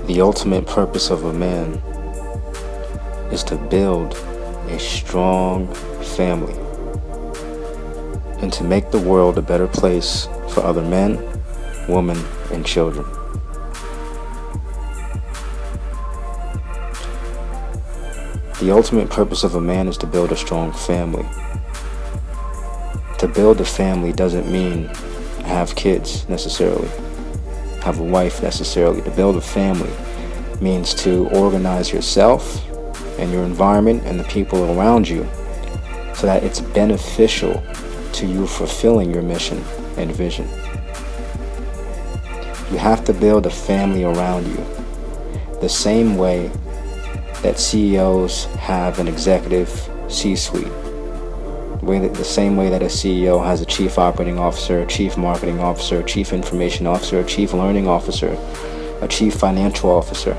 The ultimate purpose of a man is to build a strong family and to make the world a better place for other men, women, and children. The ultimate purpose of a man is to build a strong family. To build a family doesn't mean have kids necessarily, have a wife necessarily. To build a family means to organize yourself and your environment and the people around you so that it's beneficial to you fulfilling your mission and vision. You have to build a family around you the same way that CEOs have an executive C-suite. The same way that a CEO has a chief operating officer, a chief marketing officer, a chief information officer, a chief learning officer, a chief financial officer,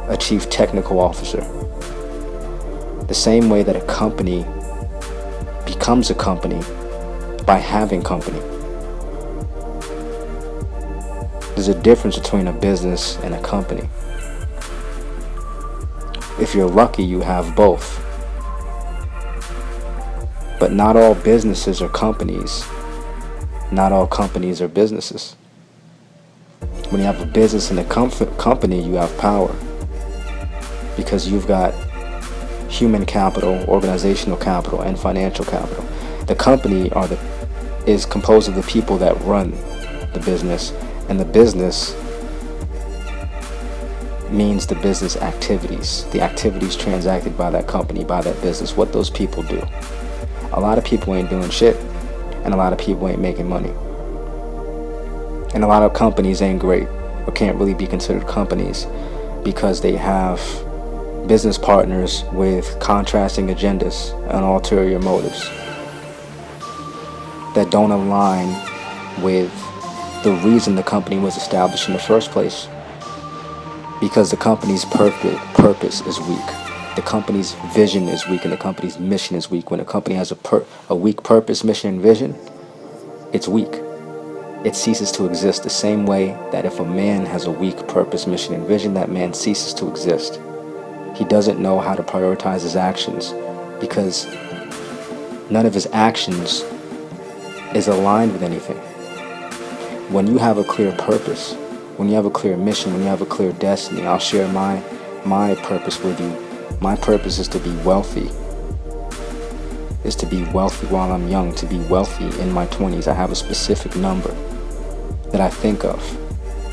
a chief technical officer. The same way that a company becomes a company by having company. There's a difference between a business and a company. If you're lucky, you have both. But not all businesses are companies. Not all companies are businesses. When you have a business and a company, you have power. Because you've got human capital, organizational capital, and financial capital. The company is composed of the people that run the business, and the business means the business activities, the activities transacted by that company, by that business, what those people do. A lot of people ain't doing shit, and a lot of people ain't making money. And a lot of companies ain't great, or can't really be considered companies, because they have business partners with contrasting agendas and ulterior motives that don't align with the reason the company was established in the first place. Because the company's purpose is weak. The company's vision is weak, and the company's mission is weak. When a company has a weak purpose, mission, and vision, it's weak. It ceases to exist the same way that if a man has a weak purpose, mission, and vision, that man ceases to exist. He doesn't know how to prioritize his actions because none of his actions is aligned with anything. When you have a clear purpose, when you have a clear mission, when you have a clear destiny, I'll share my purpose with you. My purpose is to be wealthy. Is to be wealthy while I'm young, to be wealthy in my 20s. I have a specific number that I think of,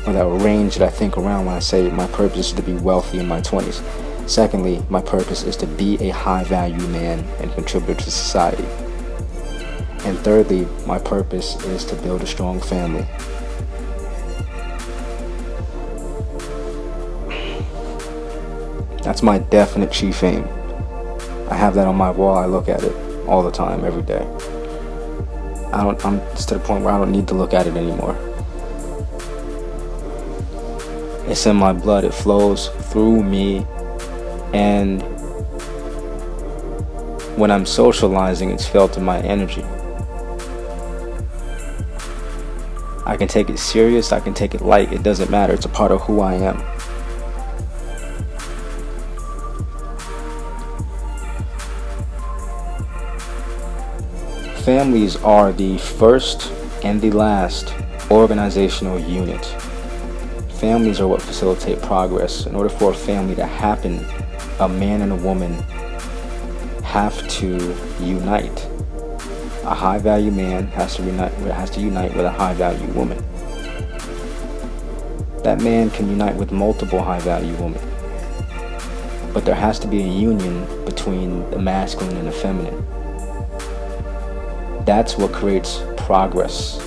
or that range that I think around when I say my purpose is to be wealthy in my 20s. Secondly, my purpose is to be a high-value man and contributor to society. And thirdly, my purpose is to build a strong family. That's my definite chief aim. I have that on my wall. I look at it all the time, every day. I'm to the point where I don't need to look at it anymore. It's in my blood. It flows through me. And when I'm socializing, it's felt in my energy. I can take it serious. I can take it light. It doesn't matter. It's a part of who I am. Families are the first and the last organizational unit. Families are what facilitate progress. In order for a family to happen, a man and a woman have to unite. A high-value man has to unite with a high-value woman. That man can unite with multiple high-value women, but there has to be a union between the masculine and the feminine. That's what creates progress.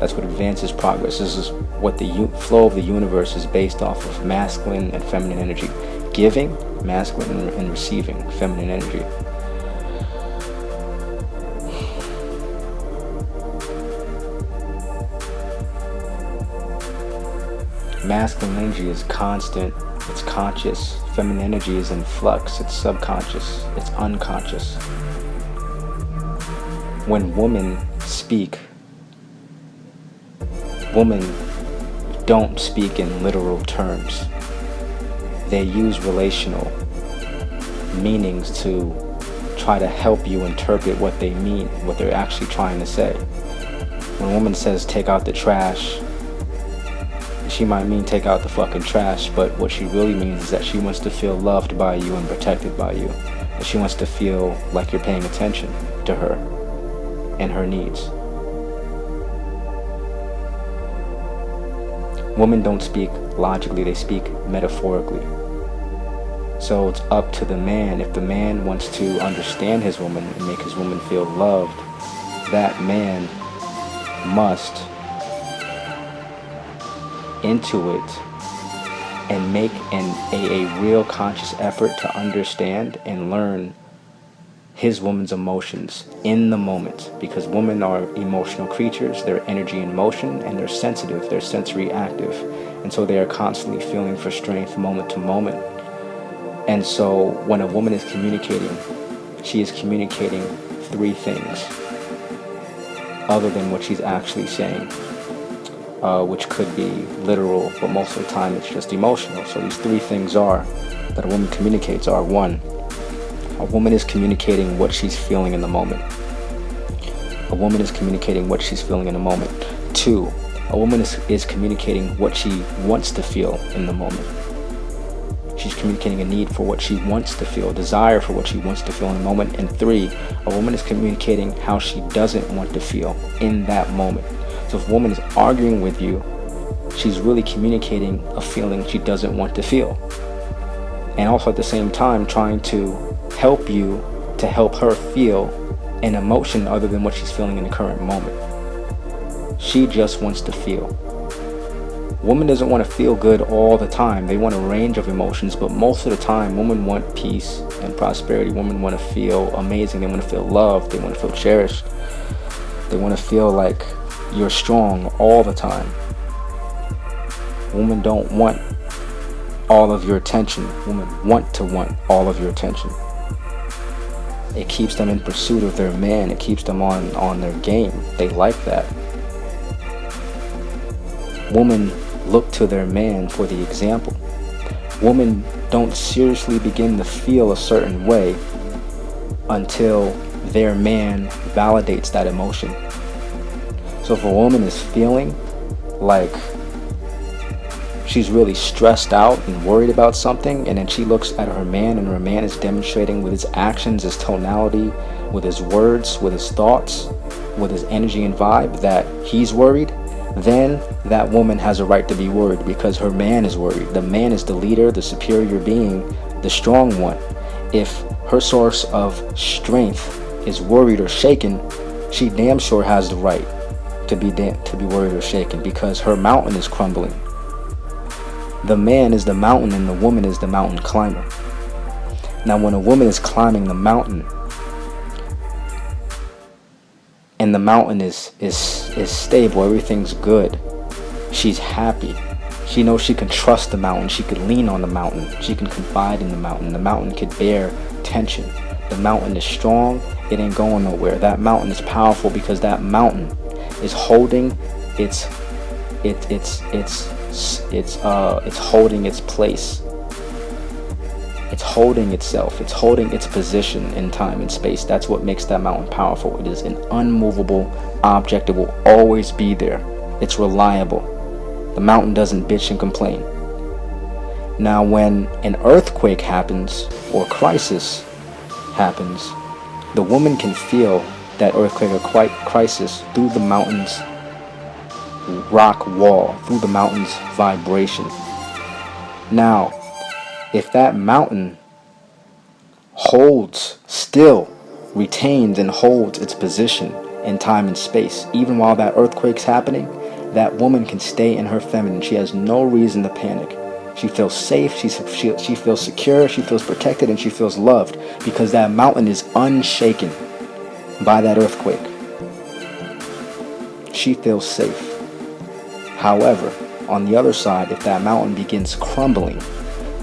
That's what advances progress. This is what the flow of the universe is based off of: masculine and feminine energy. Giving, masculine, and receiving, feminine energy. Masculine energy is constant, it's conscious. Feminine energy is in flux, it's subconscious, it's unconscious. When women speak, women don't speak in literal terms. They use relational meanings to try to help you interpret what they mean, what they're actually trying to say. When a woman says take out the trash, she might mean take out the fucking trash, but what she really means is that she wants to feel loved by you and protected by you. And she wants to feel like you're paying attention to her and her needs. Women don't speak logically, they speak metaphorically. So it's up to the man. If the man wants to understand his woman and make his woman feel loved, that man must intuit and make a real conscious effort to understand and learn his woman's emotions in the moment, because women are emotional creatures. They're energy in motion, and they're sensitive, they're sensory active, and so they are constantly feeling for strength moment to moment. And so when a woman is communicating, she is communicating three things other than what she's actually saying, which could be literal, but most of the time it's just emotional. So these three things are that a woman communicates are: one, a woman is communicating what she's feeling in the moment. A woman is communicating what she's feeling in the moment. Two, a woman is communicating what she wants to feel in the moment. She's communicating a need for what she wants to feel, desire for what she wants to feel in the moment. And three, a woman is communicating how she doesn't want to feel in that moment. So if a woman is arguing with you, she's really communicating a feeling she doesn't want to feel. And also at the same time trying to help you to help her feel an emotion other than what she's feeling in the current moment. She just wants to feel. Woman doesn't want to feel good all the time. They want a range of emotions, but most of the time women want peace and prosperity. Women want to feel amazing. They want to feel loved. They want to feel cherished. They want to feel like you're strong all the time. Women don't want all of your attention. Women want to want all of your attention. It keeps them in pursuit of their man. It keeps them on their game. They like that. Women look to their man for the example. Women don't seriously begin to feel a certain way until their man validates that emotion. So if a woman is feeling like she's really stressed out and worried about something, and then she looks at her man, and her man is demonstrating with his actions, his tonality, with his words, with his thoughts, with his energy and vibe that he's worried, then that woman has a right to be worried because her man is worried. The man is the leader, the superior being, the strong one. If her source of strength is worried or shaken, she damn sure has the right to be worried or shaken because her mountain is crumbling. The man is the mountain and the woman is the mountain climber. Now when a woman is climbing the mountain and the mountain is stable, everything's good, she's happy, she knows she can trust the mountain, she could lean on the mountain, she can confide in the mountain could bear tension. The mountain is strong, it ain't going nowhere. That mountain is powerful because that mountain is holding it's holding its place. It's holding itself. It's holding its position in time and space. That's what makes that mountain powerful. It is an unmovable object. It will always be there. It's reliable. The mountain doesn't bitch and complain. Now when an earthquake happens or crisis happens, the woman can feel that earthquake or crisis through the mountain's rock wall, through the mountain's vibration. Now, if that mountain holds still, retains and holds its position in time and space, even while that earthquake's happening, that woman can stay in her feminine. She has no reason to panic. She feels safe, she feels secure, she feels protected, and she feels loved because that mountain is unshaken by that earthquake. She feels safe. However, on the other side, if that mountain begins crumbling,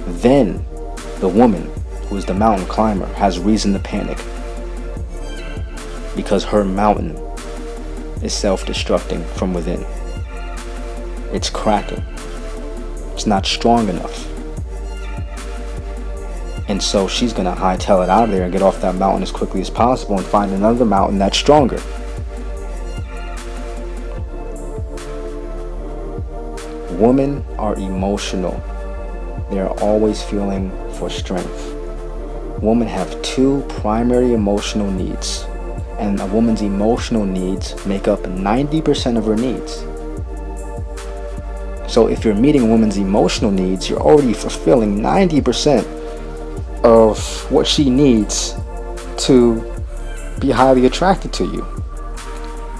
then the woman, who is the mountain climber, has reason to panic because her mountain is self-destructing from within. It's cracking. It's not strong enough. And so she's going to hightail it out of there and get off that mountain as quickly as possible and find another mountain that's stronger. Women are emotional. They're always feeling for strength. Women have two primary emotional needs, and a woman's emotional needs make up 90% of her needs. So if you're meeting a woman's emotional needs, you're already fulfilling 90% of what she needs to be highly attracted to you.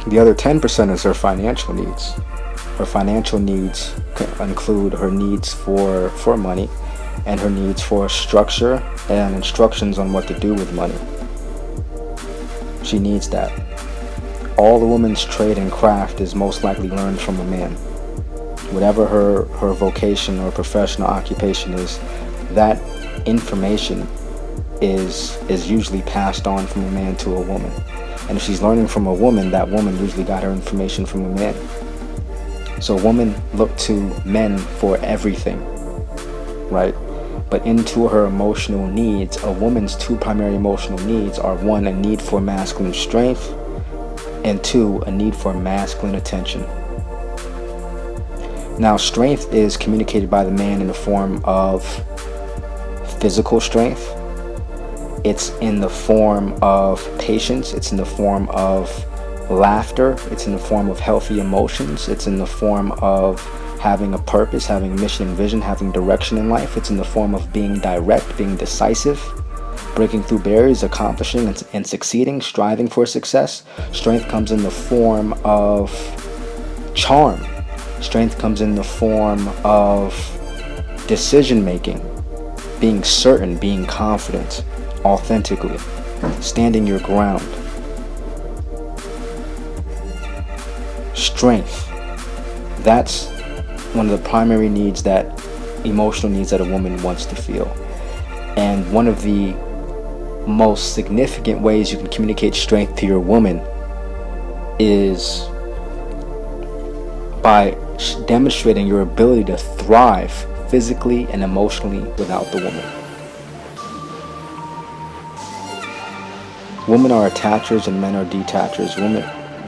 The other 10% is her financial needs. Her financial needs include her needs for money and her needs for structure and instructions on what to do with money. She needs that. All the woman's trade and craft is most likely learned from a man. Whatever her vocation or professional occupation is, that information is usually passed on from a man to a woman. And if she's learning from a woman, that woman usually got her information from a man. So women look to men for everything, right? But into her emotional needs, a woman's two primary emotional needs are: one, a need for masculine strength, and two, a need for masculine attention. Now, strength is communicated by the man in the form of physical strength. It's in the form of patience. It's in the form of laughter. It's in the form of healthy emotions. It's in the form of having a purpose, having mission and vision, having direction in life. It's in the form of being direct, being decisive, breaking through barriers, accomplishing and succeeding, striving for success. Strength comes in the form of charm. Strength comes in the form of decision making, being certain, being confident, authentically, standing your ground. Strength. That's one of the primary needs, that emotional needs that a woman wants to feel. And one of the most significant ways you can communicate strength to your woman is by demonstrating your ability to thrive physically and emotionally without the woman. Women are attachers and men are detachers.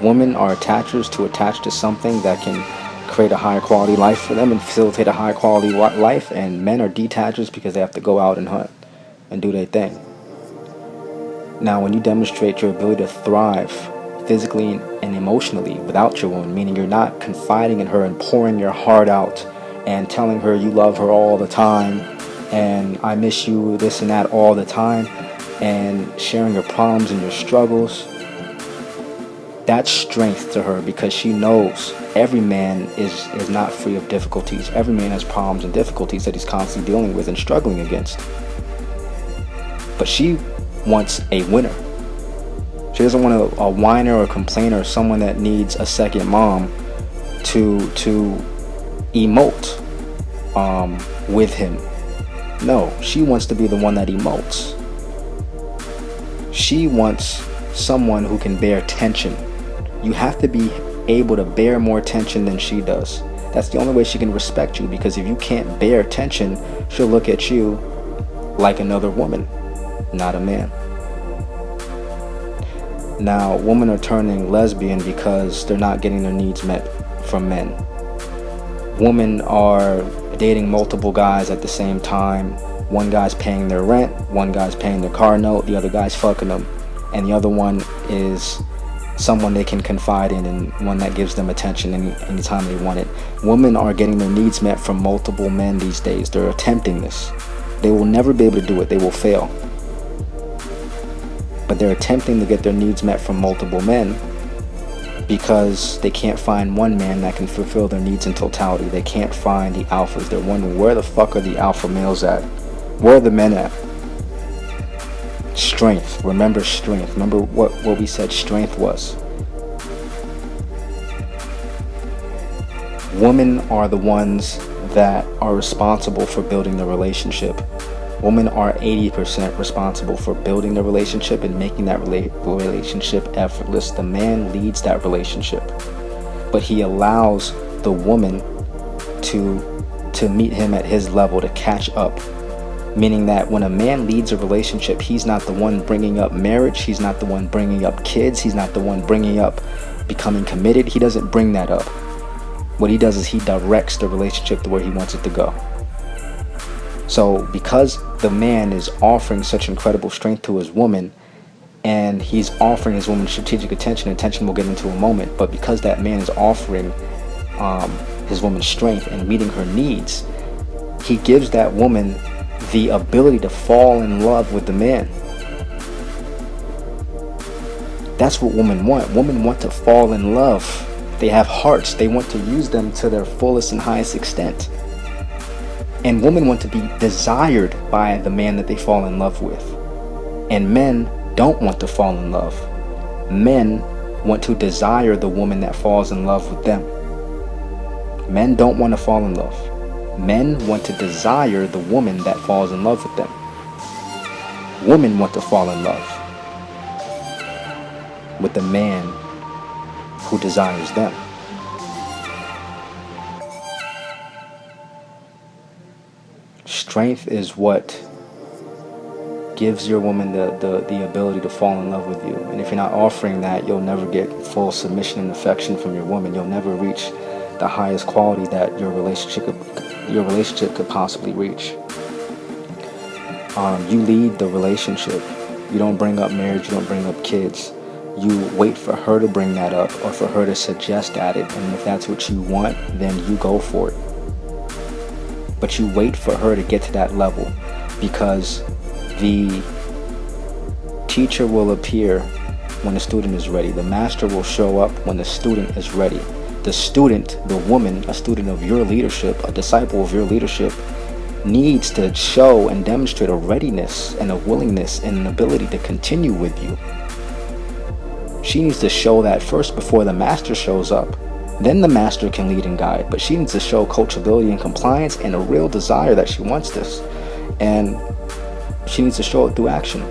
Women are attachers to attach to something that can create a high quality life for them and facilitate a high quality life, and men are detachers because they have to go out and hunt and do their thing. Now, when you demonstrate your ability to thrive physically and emotionally without your woman, meaning you're not confiding in her and pouring your heart out and telling her you love her all the time and I miss you, this and that all the time, and sharing your problems and your struggles, that's strength to her, because she knows every man is not free of difficulties. Every man has problems and difficulties that he's constantly dealing with and struggling against. But she wants a winner. She doesn't want a whiner or a complainer or someone that needs a second mom to emote with him. No, she wants to be the one that emotes. She wants someone who can bear tension. You have to be able to bear more tension than she does. That's the only way she can respect you, because if you can't bear tension, she'll look at you like another woman, not a man. Now, women are turning lesbian because they're not getting their needs met from men. Women are dating multiple guys at the same time. One guy's paying their rent, one guy's paying their car note, the other guy's fucking them, and the other one is someone they can confide in and one that gives them attention anytime they want it. Women are getting their needs met from multiple men these days. They're attempting this. They will never be able to do it. They will fail. But they're attempting to get their needs met from multiple men because they can't find one man that can fulfill their needs in totality. They can't find the alphas. They're wondering, where the fuck are the alpha males at? Where are the men at? Strength. Remember strength. Remember what we said strength was. Women are the ones that are responsible for building the relationship. Women are 80% responsible for building the relationship and making that relationship effortless. The man leads that relationship, but he allows the woman to meet him at his level, to catch up. Meaning that when a man leads a relationship, he's not the one bringing up marriage, he's not the one bringing up kids, he's not the one bringing up becoming committed. He doesn't bring that up. What he does is he directs the relationship to where he wants it to go. So because the man is offering such incredible strength to his woman, and he's offering his woman strategic attention we'll get into in a moment, but because that man is offering his woman strength and meeting her needs, he gives that woman the ability to fall in love with the man. That's what women want. Women want to fall in love. They have hearts. They want to use them to their fullest and highest extent. And women want to be desired by the man that they fall in love with. And men don't want to fall in love. Men want to desire the woman that falls in love with them. Men don't want to fall in love. Men want to desire the woman that falls in love with them. Women want to fall in love with the man who desires them. Strength is what gives your woman the ability to fall in love with you. And if you're not offering that, you'll never get full submission and affection from your woman. You'll never reach the highest quality that your relationship could possibly reach. You lead the relationship. You don't bring up marriage, you don't bring up kids. You wait for her to bring that up or for her to suggest at it, and if that's what you want, then you go for it. But you wait for her to get to that level, because the teacher will appear when the student is ready. The master will show up when the student is ready. The student, the woman, a student of your leadership, a disciple of your leadership, needs to show and demonstrate a readiness and a willingness and an ability to continue with you. She needs to show that first before the master shows up. Then the master can lead and guide, but she needs to show coachability and compliance and a real desire that she wants this. And she needs to show it through action,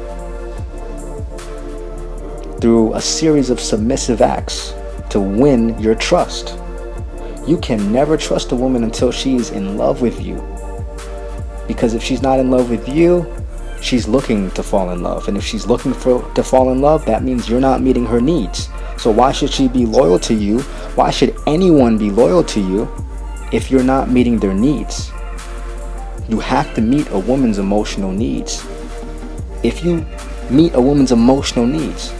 through a series of submissive acts to win your trust. You can never trust a woman until she's in love with you. Because if she's not in love with you, she's looking to fall in love. And if she's looking to fall in love, that means you're not meeting her needs. So why should she be loyal to you? Why should anyone be loyal to you if you're not meeting their needs? You have to meet a woman's emotional needs. If you meet a woman's emotional needs,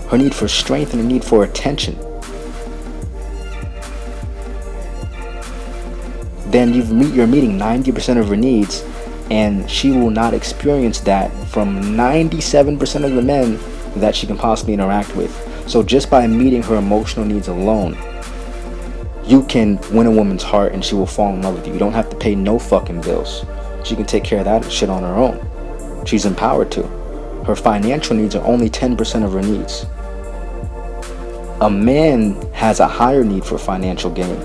her need for strength and her need for attention, then you're meeting 90% of her needs, and she will not experience that from 97% of the men that she can possibly interact with. So just by meeting her emotional needs alone, you can win a woman's heart and she will fall in love with you. You don't have to pay no fucking bills. She can take care of that shit on her own. She's empowered to. Her financial needs are only 10% of her needs. A man has a higher need for financial gain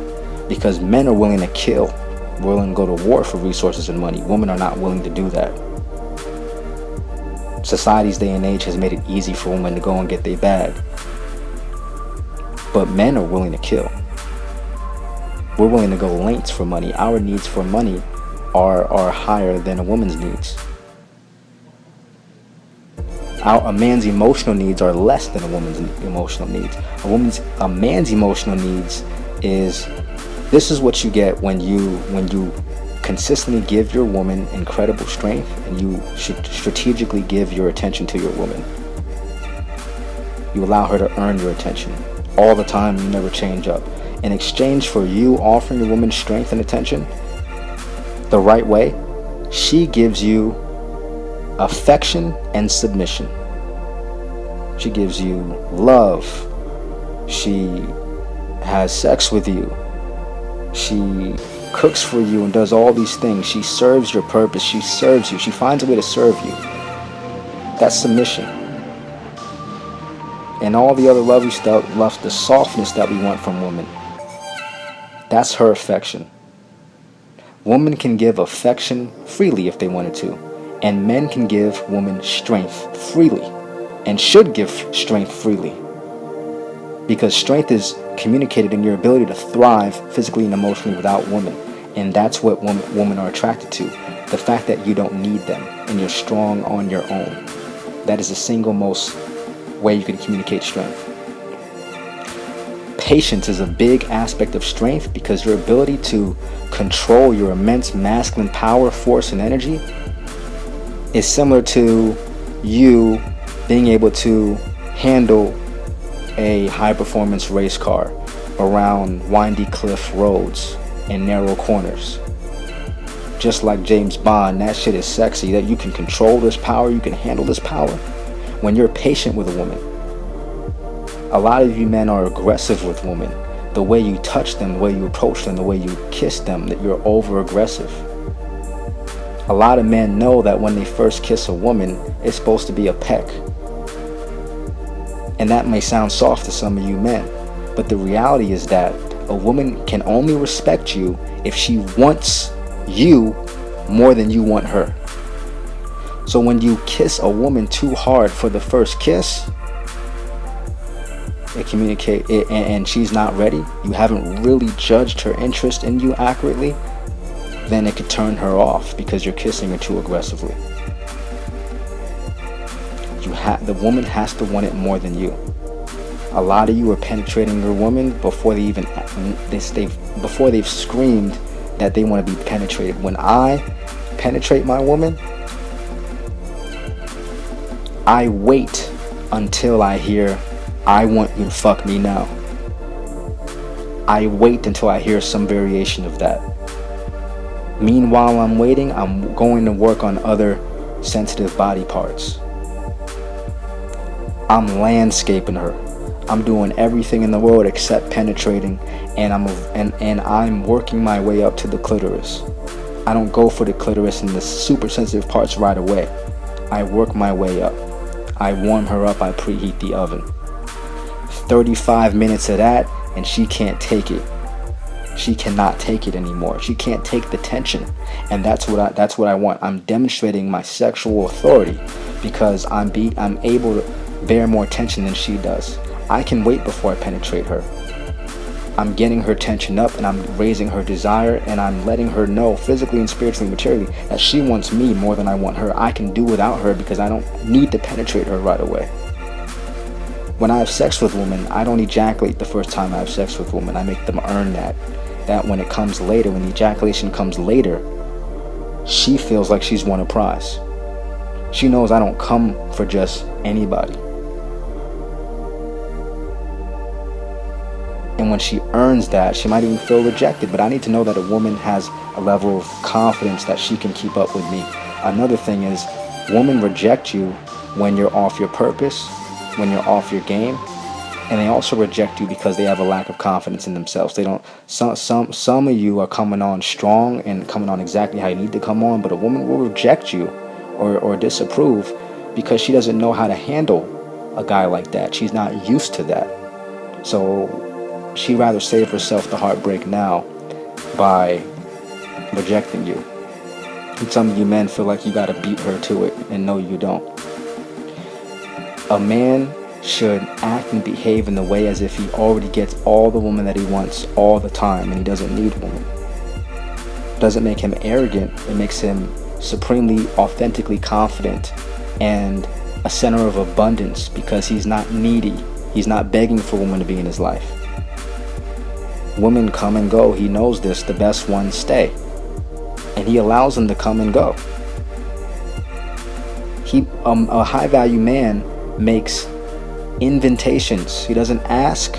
because men are willing to kill, willing to go to war for resources and money. Women are not willing to do that. Society's day and age has made it easy for women to go and get their bag. But men are willing to kill. We're willing to go lengths for money. Our needs for money are higher than a woman's needs. A man's emotional needs are less than a woman's emotional needs. A man's emotional needs this is what you get when you consistently give your woman incredible strength, and you should strategically give your attention to your woman. You allow her to earn your attention all the time. You never change up. In exchange for you offering your woman strength and attention the right way, she gives you affection and submission. She gives you love. She has sex with you. She cooks for you and does all these things. She serves your purpose. She serves you. She finds a way to serve you. That's submission. And all the other lovely stuff, the softness that we want from women, that's her affection. Women can give affection freely if they wanted to, and men can give women strength freely, and should give strength freely, because strength is communicated in your ability to thrive physically and emotionally without women. And that's what women are attracted to. The fact that you don't need them and you're strong on your own. That is the single most way you can communicate strength. Patience is a big aspect of strength because your ability to control your immense masculine power, force, and energy is similar to you being able to handle a high-performance race car around windy cliff roads and narrow corners. Just like James Bond, that shit is sexy, that you can control this power, you can handle this power. When you're patient with a woman, a lot of you men are aggressive with women. The way you touch them, the way you approach them, the way you kiss them, that you're over-aggressive. A lot of men know that when they first kiss a woman, it's supposed to be a peck. And that may sound soft to some of you men, but the reality is that a woman can only respect you if she wants you more than you want her. So when you kiss a woman too hard for the first kiss, and she's not ready, you haven't really judged her interest in you accurately, then it could turn her off because you're kissing her too aggressively. The woman has to want it more than you. A lot of you are penetrating your woman before they've screamed that they want to be penetrated. When I penetrate my woman, I wait until I hear, "I want you to fuck me now." I wait until I hear some variation of that. Meanwhile I'm waiting, I'm going to work on other sensitive body parts. I'm landscaping her. I'm doing everything in the world except penetrating, and I'm working my way up to the clitoris. I don't go for the clitoris and the super sensitive parts right away. I work my way up. I warm her up, I preheat the oven. 35 minutes of that, and she can't take it. She cannot take it anymore. She can't take the tension, and that's what I want. I'm demonstrating my sexual authority because I'm able to bear more tension than she does. I can wait before I penetrate her. I'm getting her tension up, and I'm raising her desire, and I'm letting her know physically and spiritually, materially, that she wants me more than I want her. I can do without her because I don't need to penetrate her right away. When I have sex with women, I don't ejaculate the first time I have sex with women. I make them earn that. That when it comes later, when the ejaculation comes later, she feels like she's won a prize. She knows I don't come for just anybody. And when she earns that, she might even feel rejected, but I need to know that a woman has a level of confidence that she can keep up with me. Another thing is, women reject you when you're off your purpose, when you're off your game, and they also reject you because they have a lack of confidence in themselves. They don't. Some of you are coming on strong and coming on exactly how you need to come on, but a woman will reject you or disapprove because she doesn't know how to handle a guy like that. She's not used to that. So she'd rather save herself the heartbreak now by rejecting you. And some of you men feel like you gotta beat her to it, and no, you don't. A man should act and behave in the way as if he already gets all the woman that he wants all the time, and he doesn't need women. It doesn't make him arrogant. It makes him supremely, authentically confident and a center of abundance because he's not needy. He's not begging for women to be in his life. Women come and go. He knows this. The best ones stay. And he allows them to come and go. A high-value man makes invitations. He doesn't ask.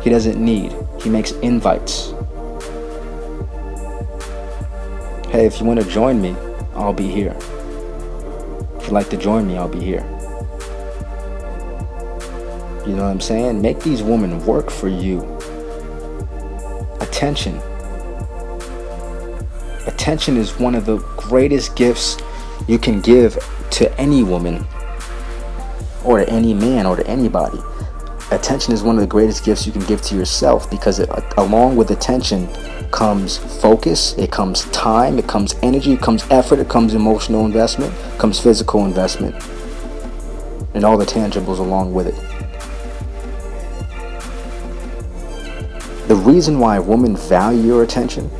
He doesn't need. He makes invites. Hey, if you want to join me, I'll be here. If you'd like to join me, I'll be here. You know what I'm saying? Make these women work for you. Attention. Attention is one of the greatest gifts you can give to any woman or to any man or to anybody. Attention is one of the greatest gifts you can give to yourself because along with attention comes focus, it comes time, it comes energy, it comes effort, it comes emotional investment, it comes physical investment, and all the tangibles along with it. The reason why women value your attention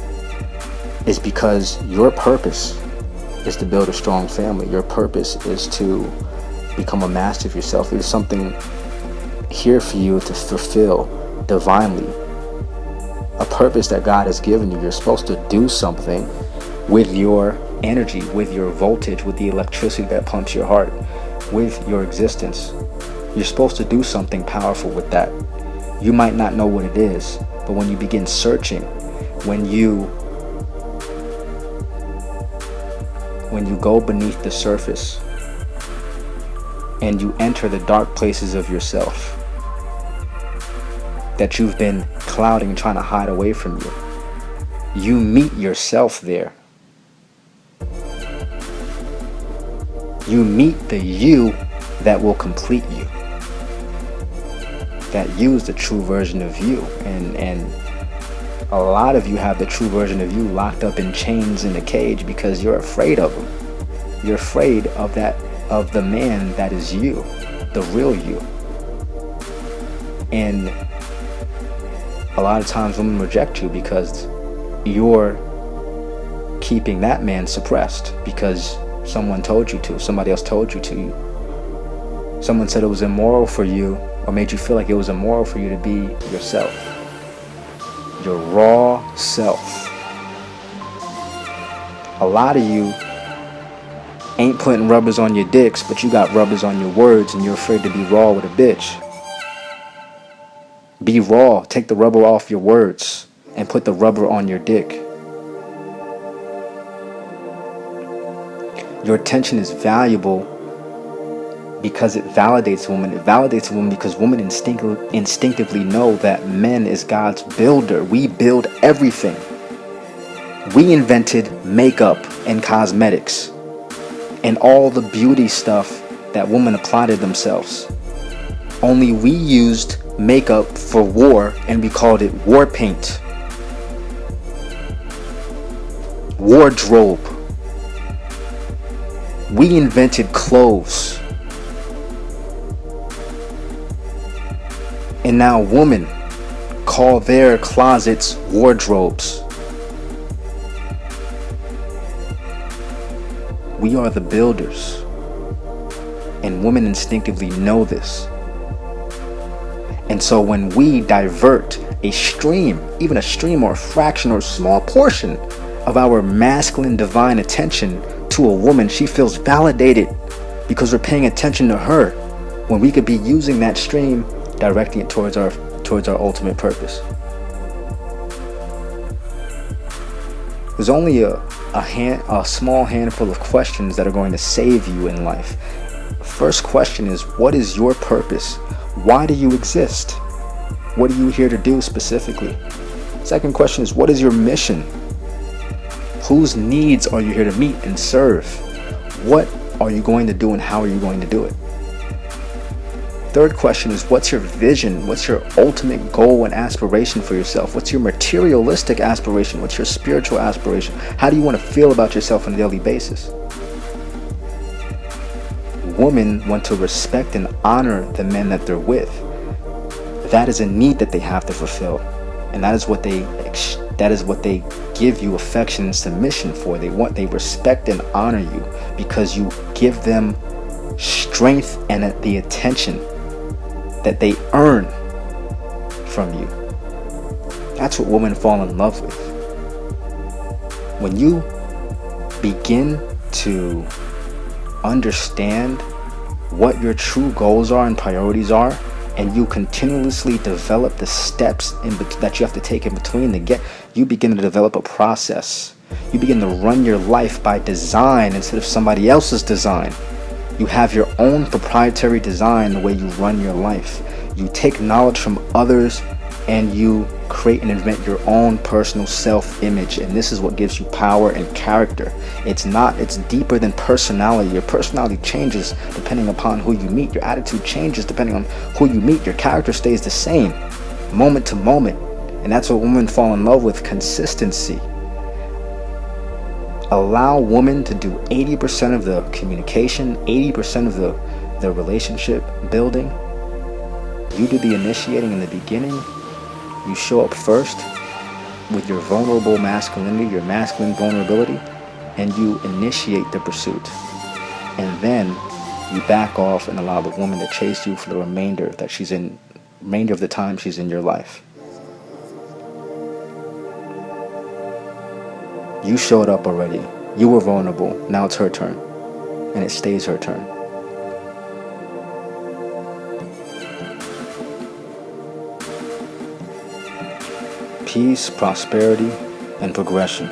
is because your purpose is to build a strong family. Your purpose is to become a master of yourself. There's something here for you to fulfill divinely. A purpose that God has given you. You're supposed to do something with your energy, with your voltage, with the electricity that pumps your heart, with your existence. You're supposed to do something powerful with that. You might not know what it is, but when you begin searching, when you go beneath the surface and you enter the dark places of yourself that you've been clouding, trying to hide away from you, you meet yourself there. You meet the you that will complete you. That you is the true version of you. And a lot of you have the true version of you locked up in chains in a cage because you're afraid of him. You're afraid of the man that is you, the real you. And a lot of times women reject you because you're keeping that man suppressed because someone told you to, somebody else told you to. Someone said it was immoral for you, or made you feel like it was immoral for you to be yourself. Your raw self. A lot of you ain't putting rubbers on your dicks, but you got rubbers on your words and you're afraid to be raw with a bitch. Be raw. Take the rubber off your words and put the rubber on your dick. Your attention is valuable because it validates a woman. It validates a woman because women instinctively know that men is God's builder. We build everything. We invented makeup and cosmetics and all the beauty stuff that women apply to themselves. Only we used makeup for war and we called it war paint. Wardrobe. We invented clothes. And now women call their closets wardrobes. We are the builders. And women instinctively know this. And so when we divert a stream, even a stream or a fraction or a small portion of our masculine divine attention to a woman, she feels validated because we're paying attention to her when we could be using that stream, directing it towards our ultimate purpose. There's only a small handful of questions that are going to save you in life. First question is, what is your purpose? Why do you exist? What are you here to do specifically? Second question is, what is your mission? Whose needs are you here to meet and serve? What are you going to do and how are you going to do it? Third question is, what's your vision? What's your ultimate goal and aspiration for yourself? What's your materialistic aspiration? What's your spiritual aspiration? How do you want to feel about yourself on a daily basis? Women want to respect and honor the men that they're with. That is a need that they have to fulfill, and that is what they give you affection and submission for. They respect and honor you because you give them strength and the attention that they earn from you. That's what women fall in love with. When you begin to understand what your true goals are and priorities are, and you continuously develop the steps that you have to take in between you begin to develop a process. You begin to run your life by design instead of somebody else's design. You have your own proprietary design the way you run your life. You take knowledge from others and you create and invent your own personal self-image, and this is what gives you power and character. It's deeper than personality. Your personality changes depending upon who you meet. Your attitude changes depending on who you meet. Your character stays the same moment to moment, and that's what women fall in love with: consistency. Allow women to do 80% of the communication, 80% of the relationship building. You do the initiating in the beginning. You show up first, with your vulnerable masculinity, your masculine vulnerability, and you initiate the pursuit. And then you back off and allow the woman to chase you for the remainder of the time she's in your life. You showed up already. You were vulnerable. Now it's her turn. And it stays her turn. Peace, prosperity, and progression.